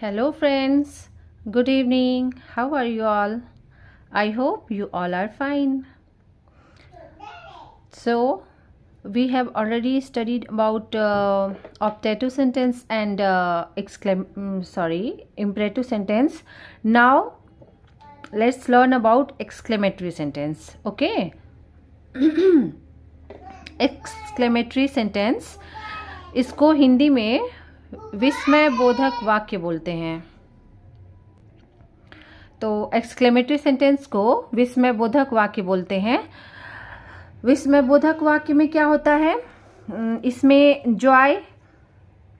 Hello, friends. Good evening. How are you all? I hope you all are fine. So, we have already studied about optative sentence and imperative sentence. Now, let's learn about exclamatory sentence. Okay? Exclamatory sentence, इसको हिंदी में विस्मय बोधक वाक्य बोलते हैं। तो exclamatory sentence को विस्मय बोधक वाक्य बोलते हैं। विस्मय बोधक वाक्य में क्या होता है, इसमें जॉय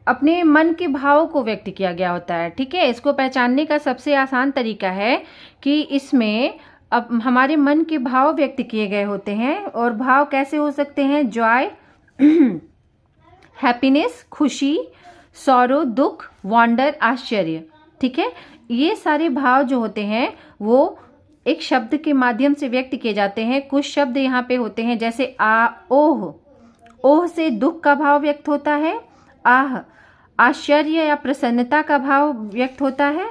अपने मन के भाव को व्यक्त किया गया होता है। ठीक है, इसको पहचानने का सबसे आसान तरीका है कि इसमें अब हमारे मन के भाव व्यक्त किए गए होते हैं। और भाव कैसे हो सकते हैं? जॉय, हैप्पीनेस खुशी, सॉरो दुख, वंडर आश्चर्य। ठीक है, ये सारे भाव जो होते हैं वो एक शब्द के माध्यम से व्यक्त किए जाते हैं। कुछ शब्द यहाँ पे होते हैं जैसे ओह, ओह से दुख का भाव व्यक्त होता है। आह, आश्चर्य या प्रसन्नता का भाव व्यक्त होता है।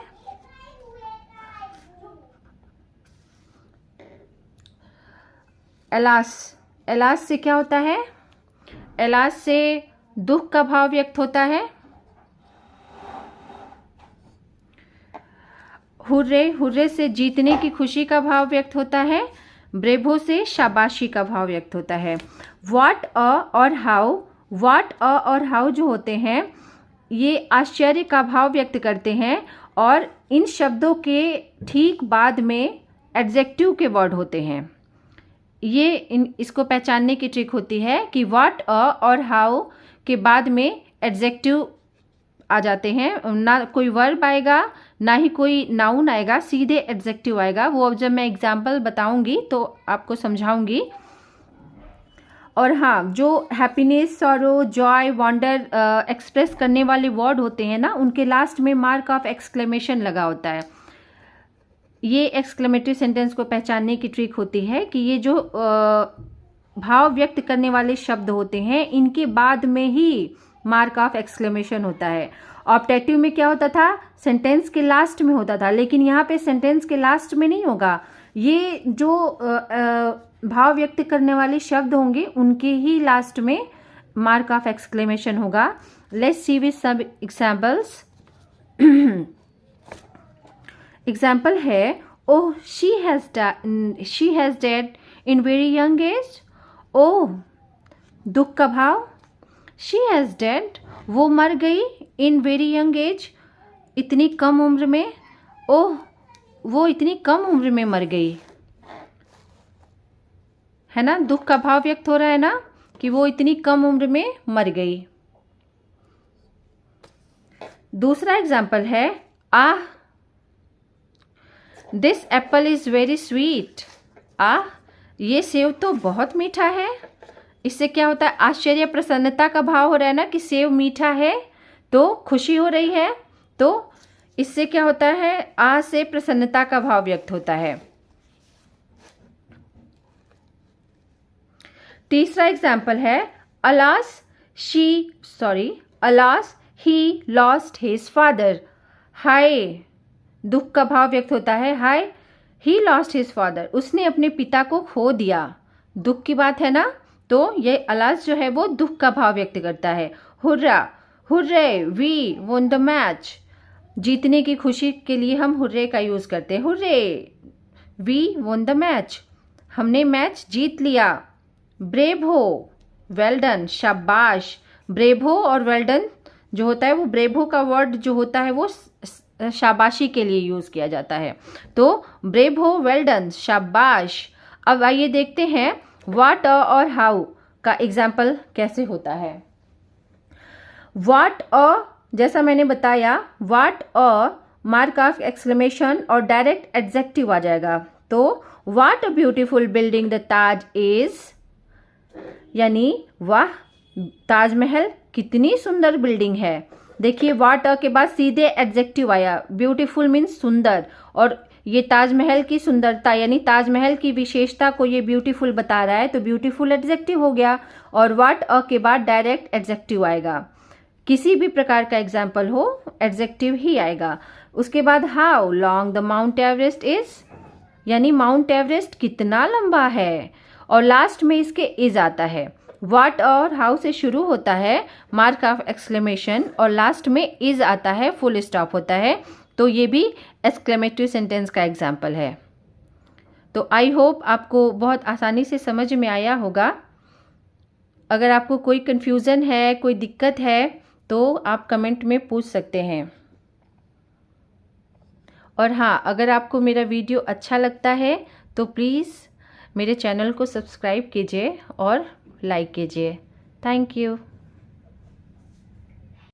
एलास, एलास से क्या होता है? एलास से दुख का भाव व्यक्त होता है। हुर्रे, हुर्रे से जीतने की खुशी का भाव व्यक्त होता है। ब्रेवो से शाबाशी का भाव व्यक्त होता है। व्हाट और हाउ, व्हाट और हाउ जो होते हैं ये आश्चर्य का भाव व्यक्त करते हैं। और इन शब्दों के ठीक बाद में एडजेक्टिव के वर्ड होते हैं। ये इसको पहचानने की ट्रिक होती है कि व्हाट और हाउ के बाद में एडजेक्टिव आ जाते हैं। ना कोई वर्ब आएगा, ना ही कोई नाउन आएगा, सीधे एडजेक्टिव आएगा। वो अब जब मैं एग्जाम्पल बताऊंगी तो आपको समझाऊंगी। और हाँ, जो happiness, sorrow, Joy, wonder express करने वाले वर्ड होते हैं ना, उनके लास्ट में मार्क ऑफ एक्सक्लेमेशन लगा होता है। ये एक्सक्लेमेटरी सेंटेंस को पहचानने की ट्रिक होती है कि ये जो भाव व्यक्त करने वाले शब्द होते हैं इनके बाद में ही मार्क ऑफ एक्सक्लेमेशन होता है। ऑप्टेटिव में क्या होता था? सेंटेंस के लास्ट में होता था, लेकिन यहाँ पे सेंटेंस के लास्ट में नहीं होगा। ये जो भाव व्यक्त करने वाले शब्द होंगे उनके ही लास्ट में मार्क ऑफ एक्सक्लेमेशन होगा। Let's see with some examples. Example है, oh she has dead in very young age. Oh, दुख का भाव, शी हैज डेड, वो मर गई, इन वेरी यंग एज, इतनी कम उम्र में। ओह, वो इतनी कम उम्र में मर गई, है ना, दुख का भाव व्यक्त हो रहा है ना कि वो इतनी कम उम्र में मर गई। दूसरा एग्जाम्पल है, ah this apple is very sweet. Ah, ये सेव तो बहुत मीठा है। इससे क्या होता है? आश्चर्य प्रसन्नता का भाव हो रहा है ना कि सेव मीठा है, तो खुशी हो रही है। तो इससे क्या होता है? आ से प्रसन्नता का भाव व्यक्त होता है। तीसरा एग्जाम्पल है, alas he lost his father. हाय, दुख का भाव व्यक्त होता है। हाय, ही लॉस्ट हिज फादर, उसने अपने पिता को खो दिया। दुख की बात है ना, तो ये अलास जो है वो दुख का भाव व्यक्त करता है। Hurrah, hurray we won the match, जीतने की खुशी के लिए हम हुर्रे का यूज करते हैं। Hurray we won the match, हमने मैच जीत लिया। ब्रेव हो, वेल डन, शाबाश। ब्रेव हो और वेल डन जो होता है वो ब्रेव हो का वर्ड जो होता है वो शाबाशी के लिए यूज किया जाता है। तो ब्रेव हो, वेल डन, शाबाश। अब आइए देखते हैं व्हाट और हाउ का एग्जाम्पल कैसे होता है। व्हाट जैसा मैंने बताया, व्हाट मार्क ऑफ एक्सक्लेमेशन और डायरेक्ट एडजेक्टिव आ जाएगा। तो what a beautiful building the Taj is, यानी वाह ताजमहल कितनी सुंदर बिल्डिंग है। देखिए, व्हाट के बाद सीधे एडजेक्टिव आया। ब्यूटीफुल मीन्स सुंदर, और ये ताजमहल की सुंदरता यानी ताजमहल की विशेषता को ये ब्यूटीफुल बता रहा है, तो ब्यूटीफुल एडजेक्टिव हो गया। और व्हाट के बाद डायरेक्ट एडजेक्टिव आएगा। किसी भी प्रकार का एग्जाम्पल हो एडजेक्टिव ही आएगा। उसके बाद how long the mount Everest is, यानी माउंट एवरेस्ट कितना लंबा है, और लास्ट में इसके इज आता है। व्हाट और हाउ से शुरू होता है मार्क ऑफ एक्सक्लेमेशन और लास्ट में इज आता है, फुल स्टॉप होता है, तो ये भी एक्सक्लेमेटरी सेंटेंस का एग्जाम्पल है। तो आई होप आपको बहुत आसानी से समझ में आया होगा। अगर आपको कोई कन्फ्यूज़न है, कोई दिक्कत है, तो आप कमेंट में पूछ सकते हैं। और हाँ, अगर आपको मेरा वीडियो अच्छा लगता है तो प्लीज़ मेरे चैनल को सब्सक्राइब कीजिए और लाइक कीजिए। Thank you.